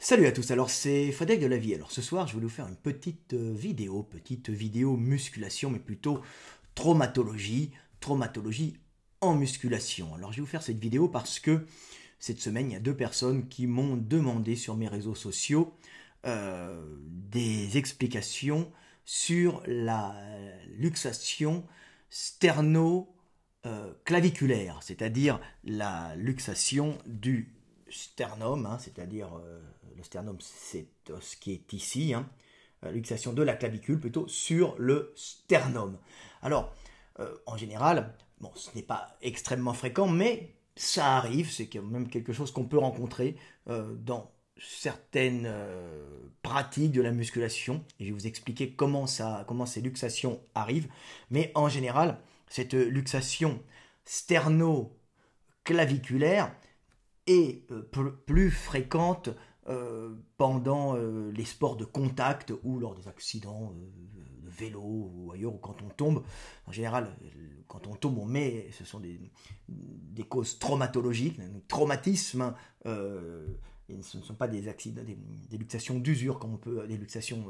Salut à tous, alors c'est Frédéric de la vie. Alors ce soir je vais vous faire une petite vidéo musculation, mais plutôt traumatologie en musculation. Alors je vais vous faire cette vidéo parce que cette semaine il y a deux personnes qui m'ont demandé sur mes réseaux sociaux des explications sur la luxation sterno-claviculaire, c'est-à-dire la luxation du sternum, hein, c'est-à-dire le sternum, c'est ce qui est ici, hein, luxation de la clavicule plutôt sur le sternum. Alors, en général, bon, ce n'est pas extrêmement fréquent, mais ça arrive, c'est quand même quelque chose qu'on peut rencontrer dans certaines pratiques de la musculation, et je vais vous expliquer comment ces luxations arrivent, mais en général, cette luxation sterno-claviculaire est plus fréquente pendant les sports de contact ou lors des accidents de vélo ou ailleurs, ou quand on tombe. En général, quand on tombe, ce sont des causes traumatologiques, des traumatismes. Ce ne sont pas des accidents, des luxations d'usure comme des luxations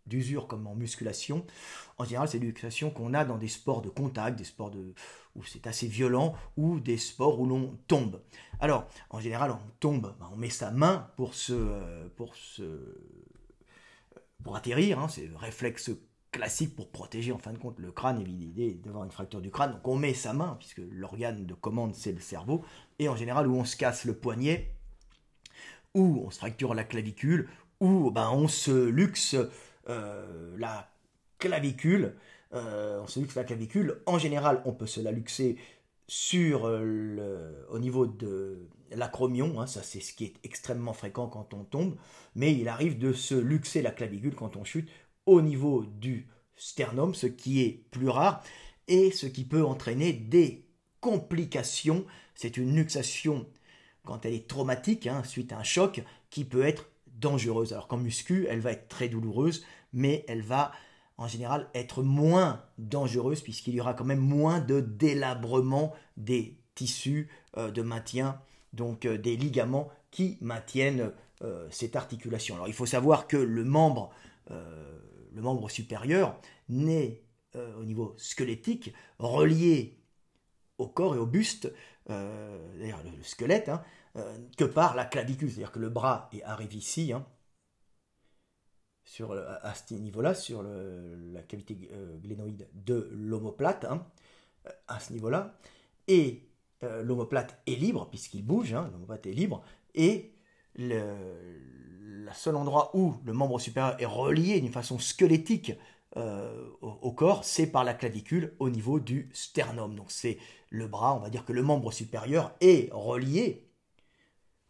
d'usure comme en musculation. En général, c'est des luxations qu'on a dans des sports de contact, où c'est assez violent, ou des sports où l'on tombe. Alors, en général, on tombe, on met sa main pour atterrir, hein, c'est le réflexe classique pour protéger en fin de compte le crâne, éviter d'avoir une fracture du crâne. Donc on met sa main, puisque l'organe de commande c'est le cerveau, et en général où on se casse le poignet, ou on se fracture la clavicule, ou on se luxe la clavicule. En général, on peut se la luxer au niveau de l'acromion, hein, ça c'est ce qui est extrêmement fréquent quand on tombe, mais il arrive de se luxer la clavicule quand on chute au niveau du sternum, ce qui est plus rare et ce qui peut entraîner des complications. C'est une luxation quand elle est traumatique, hein, suite à un choc, qui peut être dangereuse. Alors qu'en muscu, elle va être très douloureuse, mais elle va en général être moins dangereuse puisqu'il y aura quand même moins de délabrement des tissus de maintien, donc des ligaments qui maintiennent cette articulation. Alors il faut savoir que le membre supérieur n'est au niveau squelettique relié au corps et au buste, d'ailleurs le squelette, hein, que par la clavicule, c'est-à-dire que le bras arrive ici, hein, à ce niveau-là, sur la cavité glénoïde de l'omoplate, hein, à ce niveau-là, et l'omoplate est libre, puisqu'il bouge, hein, l'omoplate est libre, et le seul endroit où le membre supérieur est relié d'une façon squelettique au corps, c'est par la clavicule au niveau du sternum. Donc c'est le bras, on va dire que le membre supérieur est relié,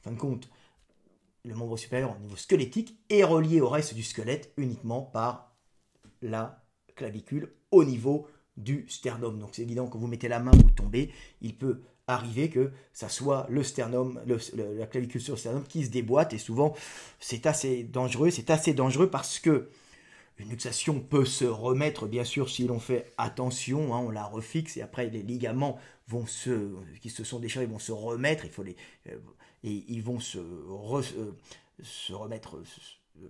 en fin de compte, le membre supérieur au niveau squelettique est relié au reste du squelette uniquement par la clavicule au niveau du sternum. Donc c'est évident que vous mettez la main, vous tombez, il peut arriver que ça soit le sternum, la clavicule sur le sternum qui se déboîte, et souvent c'est assez dangereux parce que une luxation peut se remettre, bien sûr, si l'on fait attention, hein, on la refixe, et après les ligaments qui se sont déchirés vont se remettre, et ils vont se remettre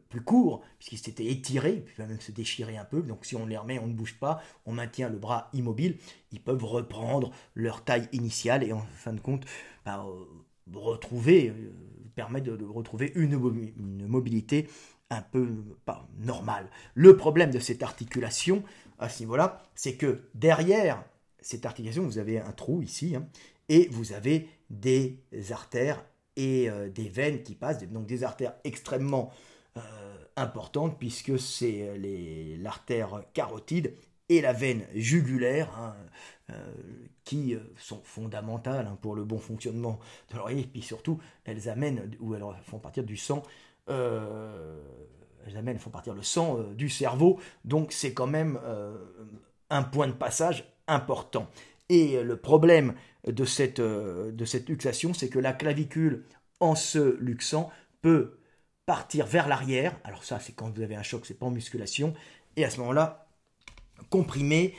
plus courts, puisqu'ils s'étaient étirés, puis même se déchirer un peu. Donc si on les remet, on ne bouge pas, on maintient le bras immobile, ils peuvent reprendre leur taille initiale, et en fin de compte, permettre de retrouver une mobilité un peu pas normale. Le problème de cette articulation, à ce niveau-là, c'est que derrière cette articulation, vous avez un trou ici, hein, et vous avez des artères et des veines qui passent, donc des artères extrêmement importantes, puisque c'est l'artère carotide et la veine jugulaire, hein, qui sont fondamentales, hein, pour le bon fonctionnement de l'oreiller, et puis surtout elles font partir du sang, elles font partir le sang du cerveau, donc c'est quand même un point de passage important. Et le problème de cette luxation, c'est que la clavicule, en se luxant, peut partir vers l'arrière. Alors ça, c'est quand vous avez un choc, c'est pas en musculation. Et à ce moment-là, comprimer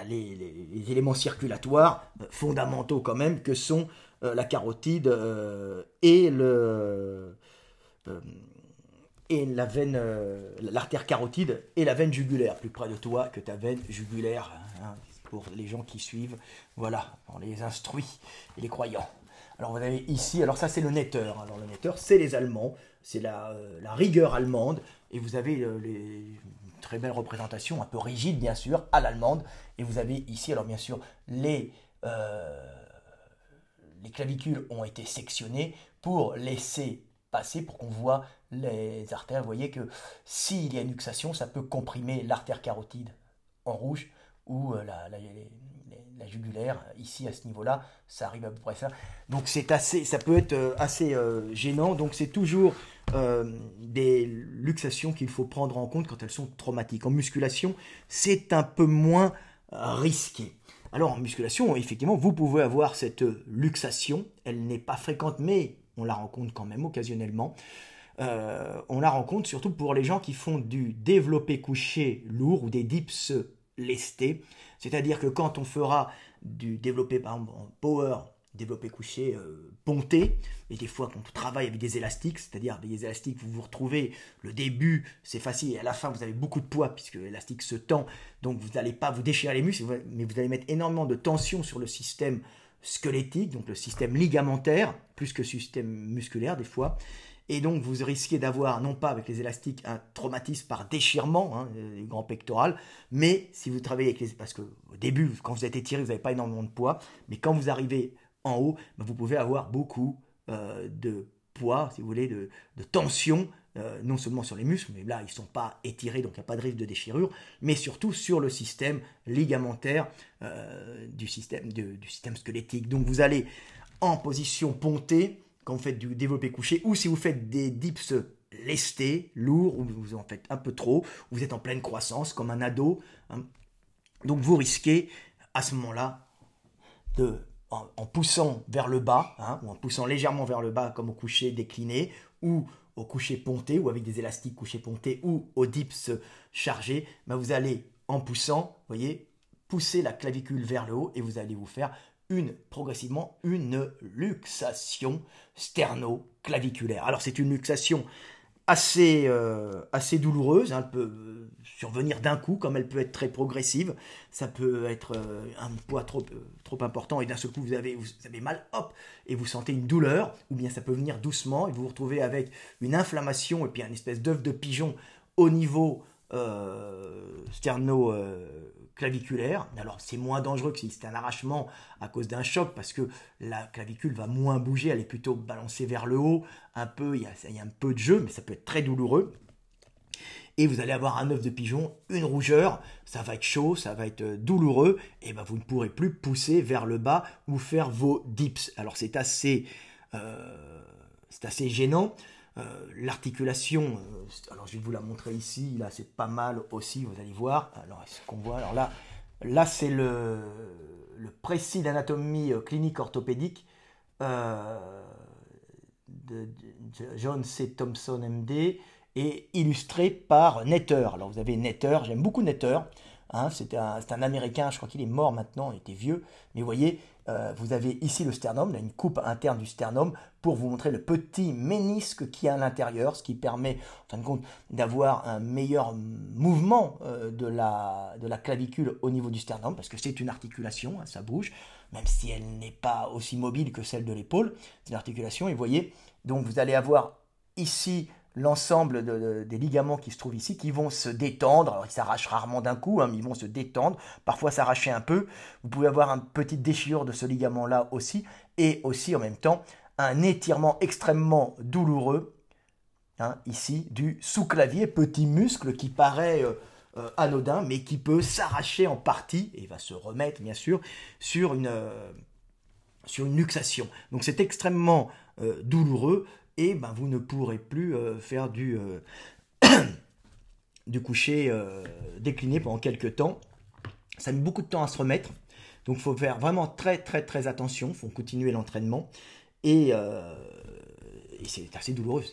les éléments circulatoires fondamentaux quand même, que sont la carotide et la veine, l'artère carotide et la veine jugulaire, plus près de toi que ta veine jugulaire, hein, pour les gens qui suivent, voilà, on les instruit et les croyants. Alors vous avez ici, alors ça c'est le netteur, alors le netteur c'est les Allemands, c'est la rigueur allemande, et vous avez les très belles représentations, un peu rigides bien sûr, à l'allemande, et vous avez ici, alors bien sûr, les clavicules ont été sectionnées pour laisser passer, pour qu'on voit les artères. Vous voyez que s'il y a une luxation, ça peut comprimer l'artère carotide en rouge ou la jugulaire, ici à ce niveau-là, ça arrive à peu près ça. Donc ça peut être assez gênant, donc c'est toujours des luxations qu'il faut prendre en compte quand elles sont traumatiques. En musculation, c'est un peu moins risqué. Alors en musculation, effectivement, vous pouvez avoir cette luxation, elle n'est pas fréquente, mais on la rencontre quand même occasionnellement. On la rencontre surtout pour les gens qui font du développé couché lourd ou des dips lestés. C'est-à-dire que quand on fera du développé, par exemple, en power, développé couché ponté, et des fois quand on travaille avec des élastiques, c'est-à-dire des élastiques, vous vous retrouvez, le début c'est facile, et à la fin vous avez beaucoup de poids, puisque l'élastique se tend, donc vous n'allez pas vous déchirer les muscles, mais vous allez mettre énormément de tension sur le système squelettique, donc le système ligamentaire, plus que système musculaire des fois. Et donc vous risquez d'avoir, non pas avec les élastiques, un traumatisme par déchirement, hein, du grand pectoral, mais si vous travaillez avec les... Parce qu'au début, quand vous êtes étiré, vous n'avez pas énormément de poids, mais quand vous arrivez en haut, ben, vous pouvez avoir beaucoup de poids, si vous voulez, de tension, non seulement sur les muscles, mais là, ils ne sont pas étirés, donc il n'y a pas de risque de déchirure, mais surtout sur le système ligamentaire du système squelettique. Donc vous allez en position pontée, quand vous faites du développé couché, ou si vous faites des dips lestés, lourds, ou vous en faites un peu trop, ou vous êtes en pleine croissance, comme un ado. Hein. Donc vous risquez, à ce moment-là, en poussant vers le bas, hein, ou en poussant légèrement vers le bas, comme au couché décliné, ou au couché ponté, ou avec des élastiques couché ponté, ou au dips chargé, ben vous allez, en poussant, vous voyez, pousser la clavicule vers le haut, et vous allez vous faire progressivement une luxation sterno-claviculaire. Alors c'est une luxation assez douloureuse, hein, elle peut survenir d'un coup, comme elle peut être très progressive, ça peut être un poids trop important, et d'un seul coup vous avez mal, hop, et vous sentez une douleur, ou bien ça peut venir doucement, et vous vous retrouvez avec une inflammation, et puis une espèce d'œuf de pigeon au niveau sterno-claviculaire. Alors c'est moins dangereux que si c'est un arrachement à cause d'un choc, parce que la clavicule va moins bouger, elle est plutôt balancée vers le haut, un peu, il y a un peu de jeu, mais ça peut être très douloureux. Et vous allez avoir un œuf de pigeon, une rougeur, ça va être chaud, ça va être douloureux, et ben vous ne pourrez plus pousser vers le bas ou faire vos dips. Alors c'est assez gênant. L'articulation, alors je vais vous la montrer ici, là c'est pas mal aussi, vous allez voir. Alors ce qu'on voit, alors là c'est le précis d'anatomie clinique orthopédique de John C. Thompson MD, et illustré par Netter. Alors vous avez Netter, j'aime beaucoup Netter, hein, c'est un Américain, je crois qu'il est mort maintenant, il était vieux, mais vous voyez, vous avez ici le sternum, là, une coupe interne du sternum, pour vous montrer le petit ménisque qui est à l'intérieur, ce qui permet en fin de compte d'avoir un meilleur mouvement de la clavicule au niveau du sternum, parce que c'est une articulation, hein, ça bouge, même si elle n'est pas aussi mobile que celle de l'épaule, c'est une articulation, et vous voyez, donc vous allez avoir ici l'ensemble des ligaments qui se trouvent ici, qui vont se détendre. Alors ils s'arrachent rarement d'un coup, hein, mais ils vont se détendre, parfois s'arracher un peu. Vous pouvez avoir une petite déchirure de ce ligament-là aussi, et aussi en même temps un étirement extrêmement douloureux, hein, ici, du sous-clavier, petit muscle qui paraît anodin, mais qui peut s'arracher en partie, et il va se remettre bien sûr, sur une luxation. Donc c'est extrêmement douloureux, et ben, vous ne pourrez plus faire du coucher décliné pendant quelques temps. Ça met beaucoup de temps à se remettre, donc il faut faire vraiment très très très attention, il faut continuer l'entraînement, et et c'est assez douloureux.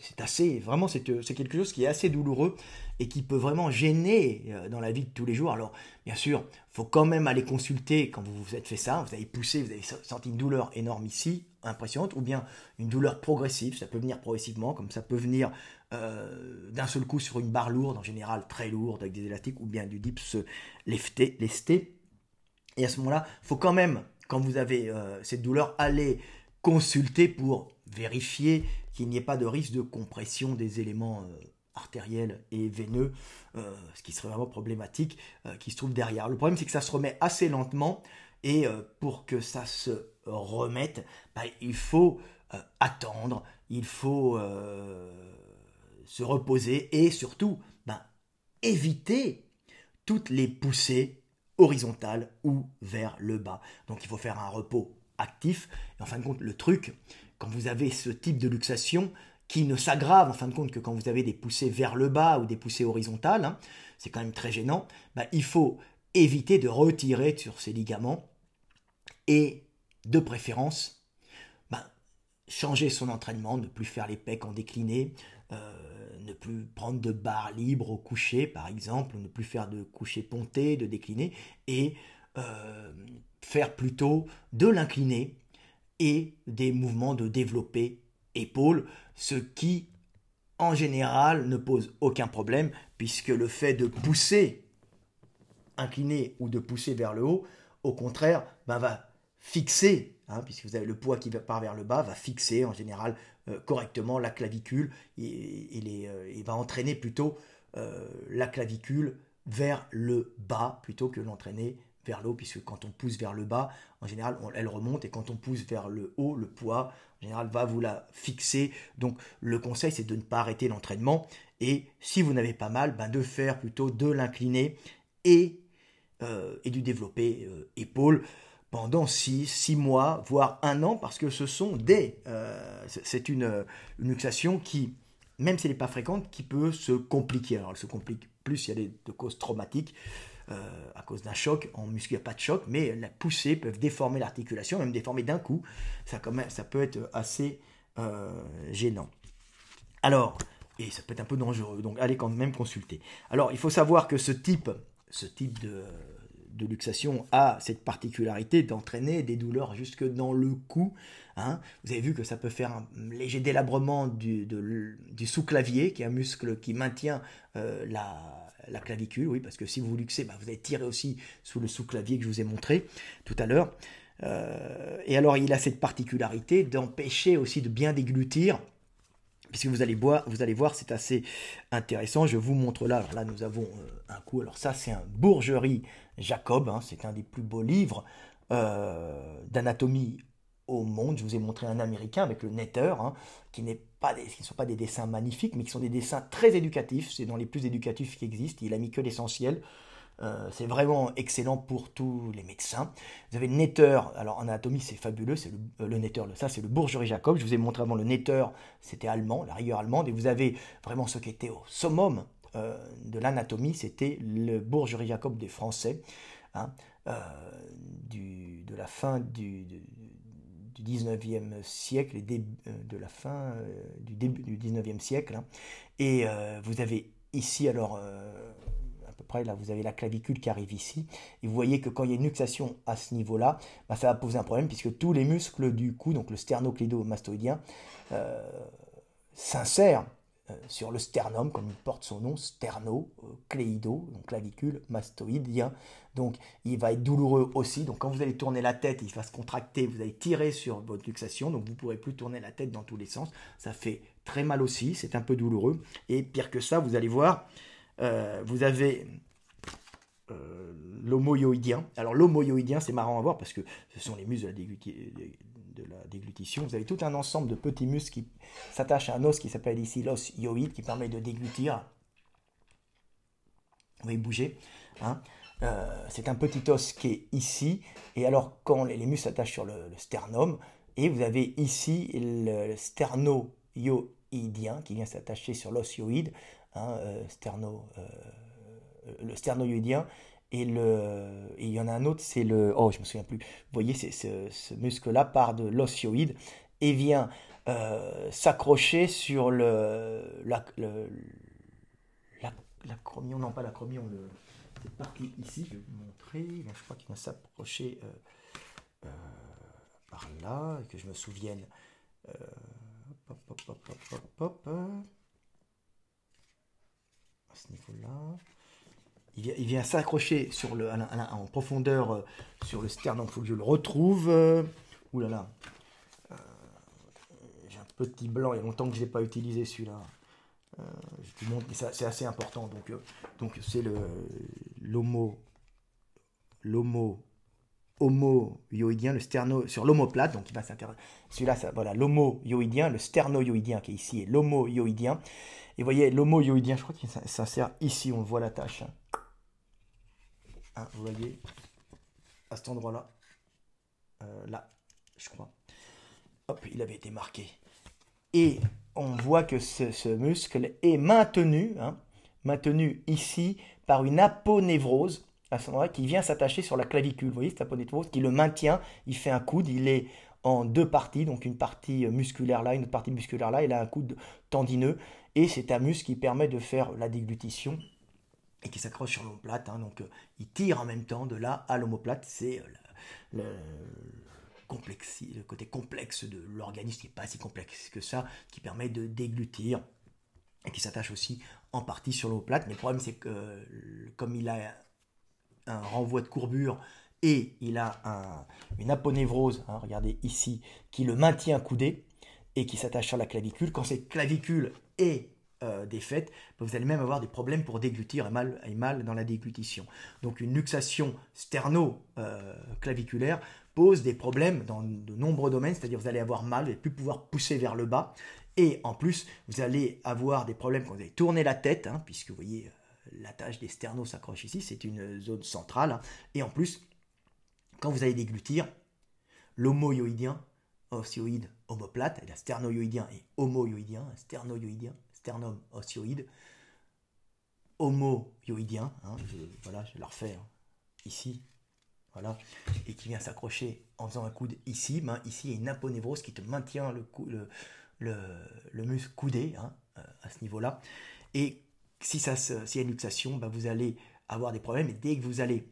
Vraiment, c'est quelque chose qui est assez douloureux et qui peut vraiment gêner dans la vie de tous les jours. Alors, bien sûr, il faut quand même aller consulter quand vous vous êtes fait ça. Vous avez poussé, vous avez senti une douleur énorme ici, impressionnante, ou bien une douleur progressive. Ça peut venir progressivement, comme ça peut venir d'un seul coup sur une barre lourde, en général très lourde, avec des élastiques, ou bien du dips lesté. Et à ce moment-là, il faut quand même, quand vous avez cette douleur, aller consulter pour vérifier qu'il n'y ait pas de risque de compression des éléments artériels et veineux, ce qui serait vraiment problématique, qui se trouve derrière. Le problème, c'est que ça se remet assez lentement, et pour que ça se remette, il faut attendre, il faut se reposer, et surtout éviter toutes les poussées horizontales ou vers le bas. Donc il faut faire un repos actif. Et en fin de compte, le truc, quand vous avez ce type de luxation qui ne s'aggrave en fin de compte que quand vous avez des poussées vers le bas ou des poussées horizontales, c'est quand même très gênant, il faut éviter de retirer sur ces ligaments et de préférence changer son entraînement, ne plus faire les pecs en décliné, ne plus prendre de barres libres au coucher par exemple, ne plus faire de coucher ponté, de décliné, et faire plutôt de l'incliné et des mouvements de développé épaule, ce qui en général ne pose aucun problème, puisque le fait de pousser incliné ou de pousser vers le haut, au contraire, va fixer, puisque vous avez le poids qui part vers le bas, va fixer en général correctement la clavicule, et va entraîner plutôt la clavicule vers le bas plutôt que l'entraîner vers le haut, puisque quand on pousse vers le bas, en général, elle remonte, et quand on pousse vers le haut, le poids, en général, va vous la fixer. Donc, le conseil, c'est de ne pas arrêter l'entraînement, et si vous n'avez pas mal, de faire plutôt de l'incliné et du développé épaule pendant 6 mois, voire 1 an, parce que ce sont c'est une luxation qui, même si elle n'est pas fréquente, qui peut se compliquer. Alors, elle se complique plus, il y a de causes traumatiques, à cause d'un choc. En muscu, il n'y a pas de choc, mais la poussée peut déformer l'articulation, même déformer d'un coup. Ça peut être assez gênant. Alors, et ça peut être un peu dangereux, donc allez quand même consulter. Alors, il faut savoir que ce type de luxation a cette particularité d'entraîner des douleurs jusque dans le cou. Vous avez vu que ça peut faire un léger délabrement du sous-clavier, qui est un muscle qui maintient la clavicule, oui, parce que si vous luxez, vous allez tirer aussi sous le sous-clavier que je vous ai montré tout à l'heure. Et alors, il a cette particularité d'empêcher aussi de bien déglutir, puisque vous allez voir, c'est assez intéressant. Je vous montre là. Alors là, nous avons un coup. Alors ça, c'est un Bourgerie Jacob. C'est un des plus beaux livres d'anatomie au monde. Je vous ai montré un américain avec le Netter, qui ne sont pas des dessins magnifiques, mais qui sont des dessins très éducatifs. C'est dans les plus éducatifs qui existent. Il a mis que l'essentiel. C'est vraiment excellent pour tous les médecins. Vous avez le Netter, alors en anatomie c'est fabuleux, c'est le Netter, ça c'est le Bourgerie Jacob. Je vous ai montré avant le Netter, c'était allemand, la rigueur allemande, et vous avez vraiment ce qui était au summum de l'anatomie, c'était le Bourgerie Jacob des Français, de la fin du 19e siècle, et de la fin du début du 19e siècle. Et vous avez ici alors peu près, là vous avez la clavicule qui arrive ici, et vous voyez que quand il y a une luxation à ce niveau-là, ça va poser un problème, puisque tous les muscles du cou, donc le sternocléido-mastoïdien, s'insèrent sur le sternum, comme il porte son nom, sternocléido, donc clavicule, mastoïdien, donc il va être douloureux aussi. Donc quand vous allez tourner la tête, il va se contracter, vous allez tirer sur votre luxation, donc vous ne pourrez plus tourner la tête dans tous les sens, ça fait très mal aussi, c'est un peu douloureux, et pire que ça, vous allez voir, vous avez l'homoyoïdien. Alors l'homoyoïdien, c'est marrant à voir parce que ce sont les muscles de la déglutition. Vous avez tout un ensemble de petits muscles qui s'attachent à un os qui s'appelle ici l'os hyoïde, qui permet de déglutir. Vous voyez bouger. C'est un petit os qui est ici. Et alors quand les muscles s'attachent sur le sternum, et vous avez ici le sternoyoïdien qui vient s'attacher sur l'os hyoïde. Le sternoyoïdien, et il y en a un autre, c'est je me souviens plus. Vous voyez, ce muscle-là part de l'os hyoïde et vient s'accrocher sur l'acromion, non pas l'acromion, cette partie ici, je vais vous montrer, là, je crois qu'il va s'approcher par là, et que je me souvienne, hop, hop, hop, hop, hop, hop, à ce niveau-là, il vient s'accrocher sur en profondeur sur le sternum, il faut que je le retrouve, ouh là là, j'ai un petit blanc, il y a longtemps que je ne l'ai pas utilisé celui-là. Je vous montre, c'est assez important. Donc c'est l'homo-yoïdien, le sterno sur l'omoplate. Donc il va s'intéresser. Celui-là, voilà, l'homo-yoïdien, le sterno-yoïdien qui est ici, et l'homo-yoïdien. Et vous voyez, l'homo-yoïdien, je crois qu'il s'insère ici, on voit la tâche. Hein, vous voyez, à cet endroit-là. Là, je crois. Hop, il avait été marqué. Et on voit que ce muscle est maintenu, maintenu ici par une aponévrose, à ce moment-là, qui vient s'attacher sur la clavicule. Vous voyez cette aponévrose qui le maintient, il fait un coude, il est en deux parties, donc une partie musculaire là, une autre partie musculaire là, il a un coude tendineux, et c'est un muscle qui permet de faire la déglutition et qui s'accroche sur l'omoplate, donc il tire en même temps de là à l'omoplate, c'est le côté complexe de l'organisme, qui n'est pas si complexe que ça, qui permet de déglutir et qui s'attache aussi en partie sur l'omoplate. Mais le problème, c'est que comme il a un renvoi de courbure et il a une aponévrose, regardez ici, qui le maintient coudé et qui s'attache sur la clavicule, quand cette clavicule est défaite, vous allez même avoir des problèmes pour déglutir et mal dans la déglutition. Donc une luxation sterno-claviculaire pose des problèmes dans de nombreux domaines, c'est-à-dire vous allez avoir mal, vous n'allez plus pouvoir pousser vers le bas, et en plus vous allez avoir des problèmes quand vous allez tourner la tête, puisque vous voyez l'attache des sternos s'accroche ici, c'est une zone centrale, et en plus quand vous allez déglutir, l'homoyoïdien, osioïde, omoplate, la sternoyoïdien et homoyoïdien, sternoyoïdien, sternum osioïde, homoyoïdien, voilà, je le refais ici, voilà, et qui vient s'accrocher en faisant un coude ici. Ici, il y a une aponévrose qui te maintient le muscle coudé à ce niveau-là. Et s'il y a une luxation, vous allez avoir des problèmes. Et dès que vous allez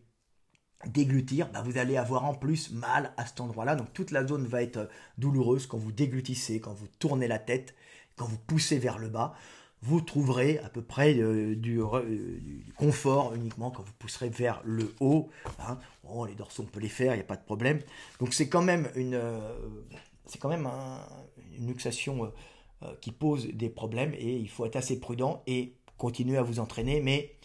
déglutir, vous allez avoir en plus mal à cet endroit-là. Donc toute la zone va être douloureuse quand vous déglutissez, quand vous tournez la tête, quand vous poussez vers le bas. Vous trouverez à peu près du confort uniquement quand vous pousserez vers le haut. Les dorsaux, on peut les faire, il n'y a pas de problème. Donc c'est quand même une luxation qui pose des problèmes et il faut être assez prudent et continuer à vous entraîner, mais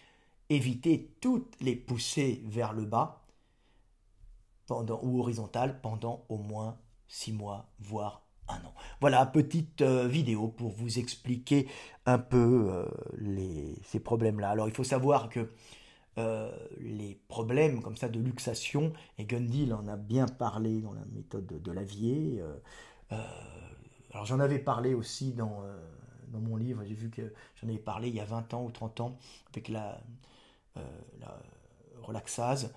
éviter toutes les poussées vers le bas ou horizontales pendant au moins 6 mois, voire un an. Voilà, petite vidéo pour vous expliquer un peu ces problèmes-là. Alors, il faut savoir que les problèmes comme ça de luxation, et Gundil en a bien parlé dans la méthode de Lavier. Alors, j'en avais parlé aussi dans mon livre. J'ai vu que j'en avais parlé il y a 20 ans ou 30 ans avec la relaxase.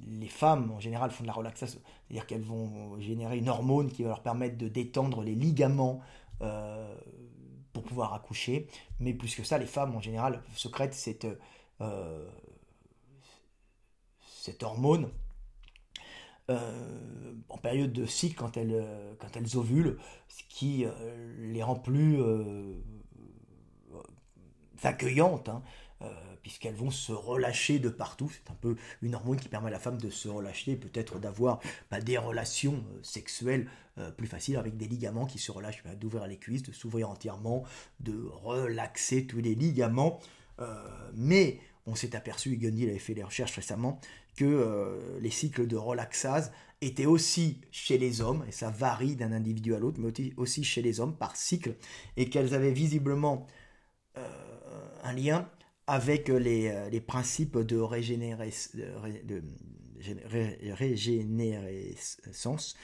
Les femmes, en général, font de la relaxation, c'est-à-dire qu'elles vont générer une hormone qui va leur permettre de détendre les ligaments pour pouvoir accoucher. Mais plus que ça, les femmes, en général, sécrètent cette hormone en période de cycle quand elles ovulent, ce qui les rend plus accueillantes, puisqu'elles vont se relâcher de partout. C'est un peu une hormone qui permet à la femme de se relâcher, peut-être d'avoir des relations sexuelles plus faciles avec des ligaments qui se relâchent, d'ouvrir les cuisses, de s'ouvrir entièrement, de relaxer tous les ligaments. Mais on s'est aperçu, Gundil avait fait des recherches récemment, que les cycles de relaxase étaient aussi chez les hommes, et ça varie d'un individu à l'autre, mais aussi chez les hommes par cycle, et qu'elles avaient visiblement un lien avec les principes de régénérescence.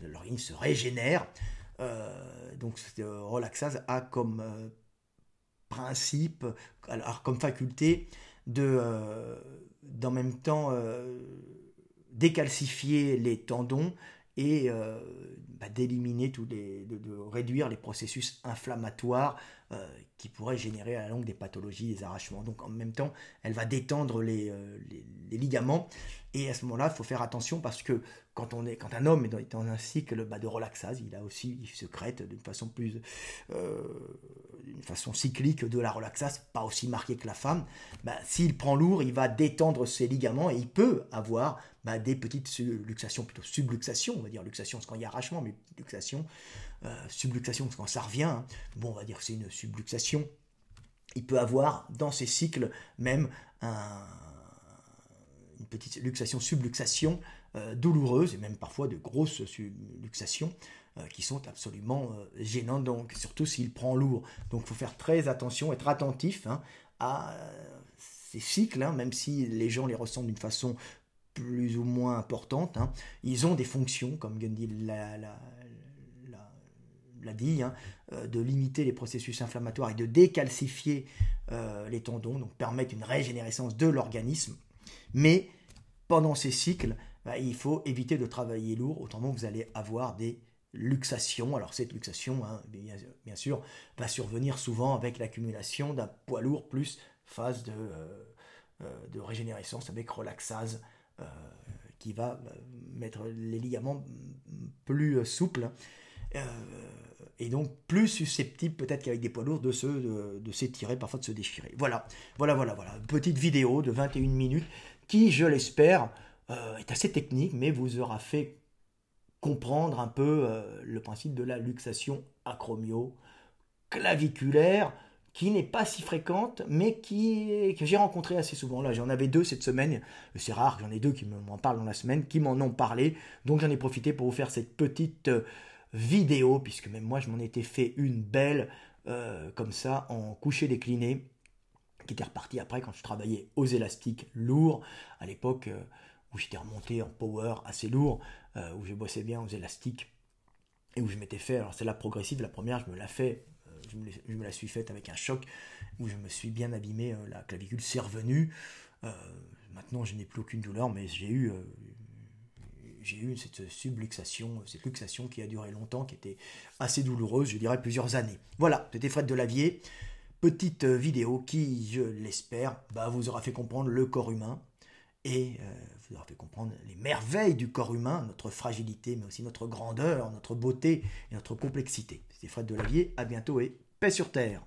L'organisme se régénère. Donc, relaxase a comme principe, alors comme faculté d'en même temps décalcifier les tendons et d'éliminer de réduire les processus inflammatoires qui pourraient générer à la longue des pathologies, des arrachements. Donc en même temps, elle va détendre les ligaments. Et à ce moment-là, il faut faire attention parce que quand un homme est dans un cycle de relaxase, il sécrète d'une façon cyclique de la relaxase, pas aussi marquée que la femme. S'il prend lourd, il va détendre ses ligaments et il peut avoir des petites luxations, plutôt subluxations, on va dire luxation c'est quand il y a arrachement, mais luxation, subluxation c'est quand ça revient, hein. Bon, on va dire que c'est une subluxation. Il peut avoir dans ces cycles même une petite luxation, subluxation douloureuse, et même parfois de grosses luxations qui sont absolument gênantes, donc surtout s'il prend lourd. Donc il faut faire très attention, être attentif à ces cycles, même si les gens les ressentent d'une façon plus ou moins importante. Ils ont des fonctions, comme Gandhi l'a dit, de limiter les processus inflammatoires et de décalcifier les tendons, donc permettre une régénérescence de l'organisme. Mais pendant ces cycles, il faut éviter de travailler lourd, autrement vous allez avoir des luxation. Alors cette luxation, bien sûr, va survenir souvent avec l'accumulation d'un poids lourd plus phase de régénérescence avec relaxase qui va mettre les ligaments plus souples et donc plus susceptibles peut-être qu'avec des poids lourds de s'étirer, parfois de se déchirer. Voilà. Une petite vidéo de 21 minutes qui, je l'espère, est assez technique, mais vous aura fait comprendre un peu le principe de la luxation acromio-claviculaire, qui n'est pas si fréquente, mais que j'ai rencontré assez souvent. Là, j'en avais 2 cette semaine. C'est rare, j'en ai 2 qui m'en parlent dans la semaine, qui m'en ont parlé. Donc j'en ai profité pour vous faire cette petite vidéo, puisque même moi, je m'en étais fait une belle, comme ça, en couché décliné, qui était reparti après quand je travaillais aux élastiques lourds, à l'époque où j'étais remonté en power assez lourd, où je bossais bien aux élastiques, et où je m'étais fait, alors c'est la progressive, la première, je me la suis faite avec un choc, où je me suis bien abîmé, la clavicule s'est revenue. Maintenant je n'ai plus aucune douleur, mais j'ai eu cette subluxation, cette luxation qui a duré longtemps, qui était assez douloureuse, je dirais plusieurs années. Voilà, c'était Fred Delavier. Petite vidéo qui, je l'espère, vous aura fait comprendre le corps humain et vous aura fait comprendre les merveilles du corps humain, notre fragilité, mais aussi notre grandeur, notre beauté et notre complexité. C'était Fred Delavier, à bientôt et paix sur terre.